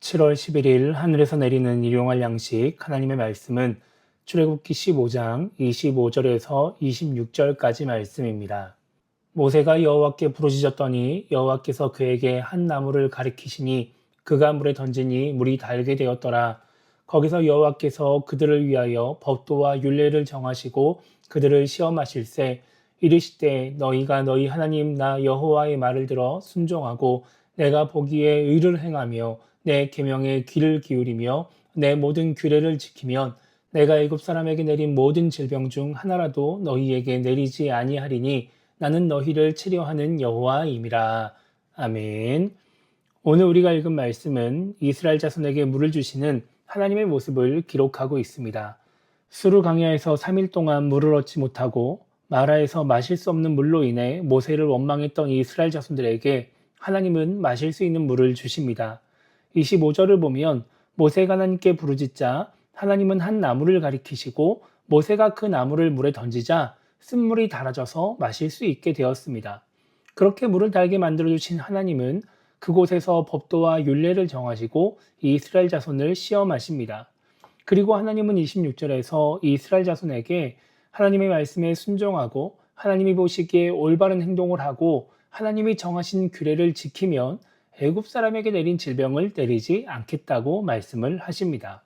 7월 11일 하늘에서 내리는 일용할 양식 하나님의 말씀은 출애굽기 15장 25절에서 26절까지 말씀입니다. 모세가 여호와께 부르짖었더니 여호와께서 그에게 한 나무를 가리키시니 그가 물에 던지니 물이 달게 되었더라. 거기서 여호와께서 그들을 위하여 법도와 율례를 정하시고 그들을 시험하실세 이르시되 너희가 너희 하나님 나 여호와의 말을 들어 순종하고 내가 보기에 의를 행하며 내 계명에 귀를 기울이며 내 모든 규례를 지키면 내가 애굽 사람에게 내린 모든 질병 중 하나라도 너희에게 내리지 아니하리니 나는 너희를 치료하는 여호와임이라. 아멘. 오늘 우리가 읽은 말씀은 이스라엘 자손에게 물을 주시는 하나님의 모습을 기록하고 있습니다. 수르 강야에서 3일 동안 물을 얻지 못하고 마라에서 마실 수 없는 물로 인해 모세를 원망했던 이스라엘 자손들에게 하나님은 마실 수 있는 물을 주십니다. 25절을 보면 모세가 하나님께 부르짖자 하나님은 한 나무를 가리키시고 모세가 그 나무를 물에 던지자 쓴물이 달아져서 마실 수 있게 되었습니다. 그렇게 물을 달게 만들어주신 하나님은 그곳에서 법도와 율례를 정하시고 이스라엘 자손을 시험하십니다. 그리고 하나님은 26절에서 이스라엘 자손에게 하나님의 말씀에 순종하고 하나님이 보시기에 올바른 행동을 하고 하나님이 정하신 규례를 지키면 애굽 사람에게 내린 질병을 내리지 않겠다고 말씀을 하십니다.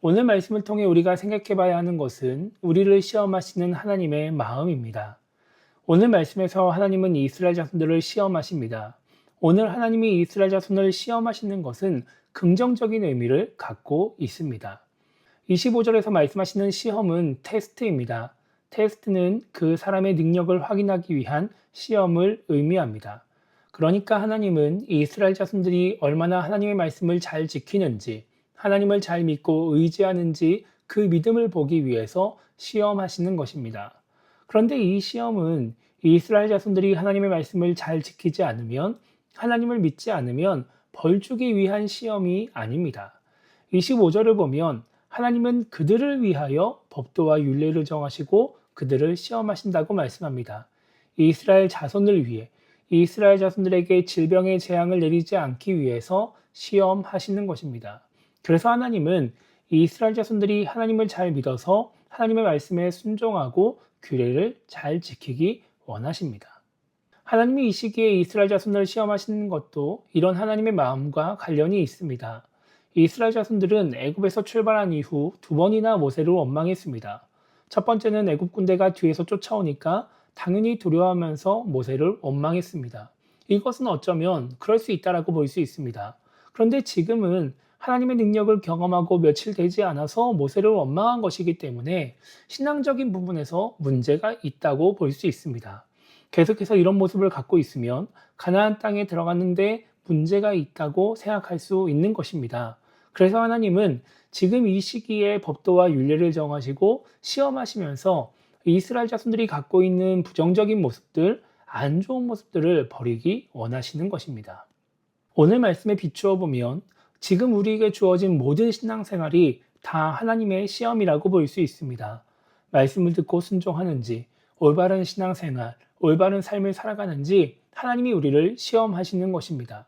오늘 말씀을 통해 우리가 생각해 봐야 하는 것은 우리를 시험하시는 하나님의 마음입니다. 오늘 말씀에서 하나님은 이스라엘 자손들을 시험하십니다. 오늘 하나님이 이스라엘 자손을 시험하시는 것은 긍정적인 의미를 갖고 있습니다. 25절에서 말씀하시는 시험은 테스트입니다. 테스트는 그 사람의 능력을 확인하기 위한 시험을 의미합니다. 그러니까 하나님은 이스라엘 자손들이 얼마나 하나님의 말씀을 잘 지키는지, 하나님을 잘 믿고 의지하는지 그 믿음을 보기 위해서 시험하시는 것입니다. 그런데 이 시험은 이스라엘 자손들이 하나님의 말씀을 잘 지키지 않으면, 하나님을 믿지 않으면 벌 주기 위한 시험이 아닙니다. 25절을 보면 하나님은 그들을 위하여 법도와 율례를 정하시고 그들을 시험하신다고 말씀합니다. 이스라엘 자손을 위해 이스라엘 자손들에게 질병의 재앙을 내리지 않기 위해서 시험하시는 것입니다. 그래서 하나님은 이스라엘 자손들이 하나님을 잘 믿어서 하나님의 말씀에 순종하고 규례를 잘 지키기 원하십니다. 하나님이 이 시기에 이스라엘 자손을 시험하시는 것도 이런 하나님의 마음과 관련이 있습니다. 이스라엘 자손들은 애굽에서 출발한 이후 2번이나 모세를 원망했습니다. 첫 번째는 애굽 군대가 뒤에서 쫓아오니까 당연히 두려워하면서 모세를 원망했습니다. 이것은 어쩌면 그럴 수 있다라고 볼 수 있습니다. 그런데 지금은 하나님의 능력을 경험하고 며칠 되지 않아서 모세를 원망한 것이기 때문에 신앙적인 부분에서 문제가 있다고 볼 수 있습니다. 계속해서 이런 모습을 갖고 있으면 가나안 땅에 들어갔는데 문제가 있다고 생각할 수 있는 것입니다. 그래서 하나님은 지금 이 시기에 법도와 율례를 정하시고 시험하시면서 이스라엘 자손들이 갖고 있는 부정적인 모습들, 안 좋은 모습들을 버리기 원하시는 것입니다. 오늘 말씀에 비추어 보면 지금 우리에게 주어진 모든 신앙생활이 다 하나님의 시험이라고 볼 수 있습니다. 말씀을 듣고 순종하는지, 올바른 신앙생활, 올바른 삶을 살아가는지 하나님이 우리를 시험하시는 것입니다.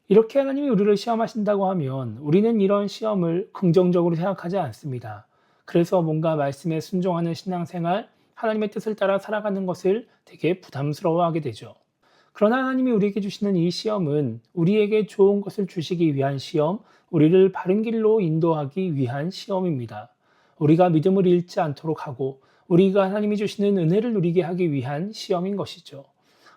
이렇게 하나님이 우리를 시험하신다고 하면 우리는 이런 시험을 긍정적으로 생각하지 않습니다. 그래서 뭔가 말씀에 순종하는 신앙생활, 하나님의 뜻을 따라 살아가는 것을 되게 부담스러워하게 되죠. 그러나 하나님이 우리에게 주시는 이 시험은 우리에게 좋은 것을 주시기 위한 시험, 우리를 바른 길로 인도하기 위한 시험입니다. 우리가 믿음을 잃지 않도록 하고 우리가 하나님이 주시는 은혜를 누리게 하기 위한 시험인 것이죠.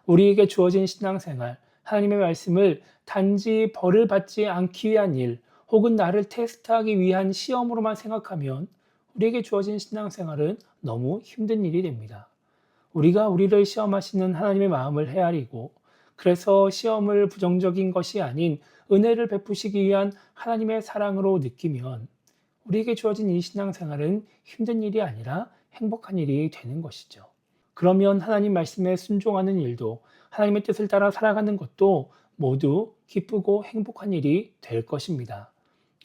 우리에게 주어진 신앙생활, 하나님의 말씀을 단지 벌을 받지 않기 위한 일, 혹은 나를 테스트하기 위한 시험으로만 생각하면 우리에게 주어진 신앙생활은 너무 힘든 일이 됩니다. 우리가 우리를 시험하시는 하나님의 마음을 헤아리고 그래서 시험을 부정적인 것이 아닌 은혜를 베푸시기 위한 하나님의 사랑으로 느끼면 우리에게 주어진 이 신앙생활은 힘든 일이 아니라 행복한 일이 되는 것이죠. 그러면 하나님 말씀에 순종하는 일도 하나님의 뜻을 따라 살아가는 것도 모두 기쁘고 행복한 일이 될 것입니다.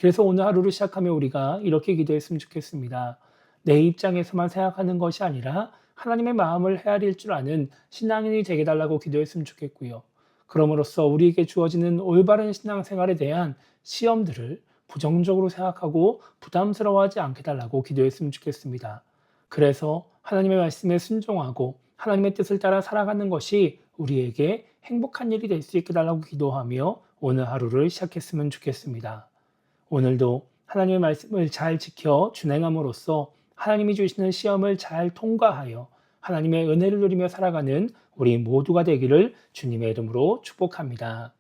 그래서 오늘 하루를 시작하며 우리가 이렇게 기도했으면 좋겠습니다. 내 입장에서만 생각하는 것이 아니라 하나님의 마음을 헤아릴 줄 아는 신앙인이 되게 달라고 기도했으면 좋겠고요. 그럼으로써 우리에게 주어지는 올바른 신앙생활에 대한 시험들을 부정적으로 생각하고 부담스러워하지 않게 달라고 기도했으면 좋겠습니다. 그래서 하나님의 말씀에 순종하고 하나님의 뜻을 따라 살아가는 것이 우리에게 행복한 일이 될 수 있게 달라고 기도하며 오늘 하루를 시작했으면 좋겠습니다. 오늘도 하나님의 말씀을 잘 지켜 준행함으로써 하나님이 주시는 시험을 잘 통과하여 하나님의 은혜를 누리며 살아가는 우리 모두가 되기를 주님의 이름으로 축복합니다.